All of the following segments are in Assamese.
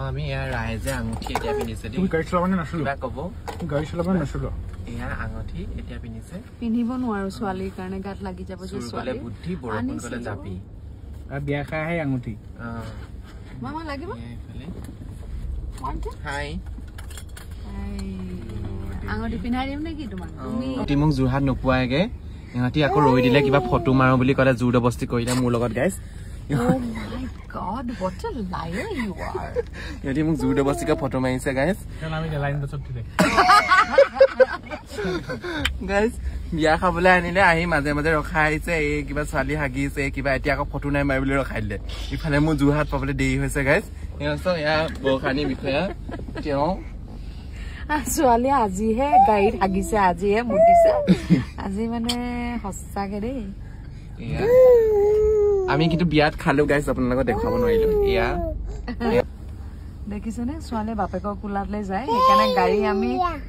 আমি ইয়াৰ ৰাইজে আঙুঠি এতিয়া পিন্ধিছে দেই তুমি গাড়ী চলাবনে নাছিলো কিবা ক'ব গাড়ী চলাবনে নাছিলো এয়া আঙুঠি এতিয়া পিন্ধিছে পিন্ধিব নোৱাৰো ছোৱালীৰ কাৰণে গাত লাগি যাব যে ছোৱালী বুদ্ধি বৰষুণ গলে জাপি আৰু বিয়া খাই আহে আঙুঠি মামা লাগিব হাই আঙুঠি পিন্ধাই দিম নেকি তোমাক তুমি মোক যোৰহাট নোপোৱাগে ইহঁতি আকৌ ৰৈ দিলে কিবা ফটো মাৰো বুলি ক'লে জোৰ দবস্তি কৰিলে মোৰ লগত গাইছ God, what a liar you are. ইহঁতি মোক জোৰ দবস্তিকে ফটো মাৰিছে গাইছ গাইছ বিয়া খাবলৈ আনিলে আহি মাজে মাজে ৰখাই আহিছে এই কিবা ছোৱালী হাগিছে কিবা এতিয়া আকৌ ফটো নাই মাৰি বুলি ৰখাই দিলে ইফালে মোৰ যোৰহাট পাবলৈ দেৰি হৈছে গাইছ এয়া বৰখানী বিষয়া তেওঁ ছোৱালী আজিহে গাড়ীত হাগিছে আজিহে মুতিছে আজি মানে সঁচাকে দেই আমি কিন্তু বিয়াত খালো গাইছ আপোনালোকক দেখাব নোৱাৰিলো এয়া দেখিছেনে ছোৱালীয়ে বাপেকৰ কোলাতলৈ যায়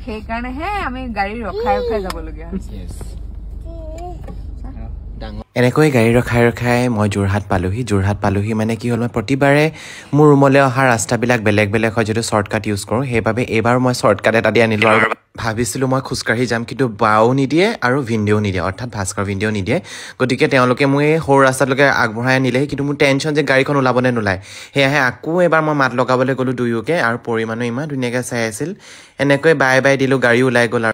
সেইকাৰণেহে আমি গাড়ী ৰখাই ৰখাই যাবলগীয়া হৈছে এনেকৈ গাড়ী ৰখাই মই যোৰহাট পালোহি মানে কি হ'ল মই প্ৰতিবাৰে মোৰ ৰুমলৈ অহা ৰাস্তাবিলাক বেলেগ বেলেগ হয় যিটো শ্বৰ্টকাট ইউজ কৰোঁ সেইবাবে এইবাৰ মই শ্বৰ্টকাট এটা দি আনিলোঁ আৰু ভাবিছিলোঁ মই খোজকাঢ়ি যাম কিন্তু বাও নিদিয়ে আৰু ভিনদেউ নিদিয়ে অৰ্থাৎ ভাস্কৰ ভিনদেউ নিদিয়ে গতিকে তেওঁলোকে মোক এই সৰু ৰাস্তালৈকে আগবঢ়াই আনিলেহি কিন্তু মোৰ টেনশ্যন যে গাড়ীখন ওলাব নে নোলায় সেয়াহে আকৌ এবাৰ মই মাত লগাবলৈ গ'লোঁ দুয়োকে আৰু পৰিমাণো ইমান ধুনীয়াকৈ চাই আছিল এনেকৈ বাই বাই দিলোঁ গাড়ী ওলাই গ'ল আৰু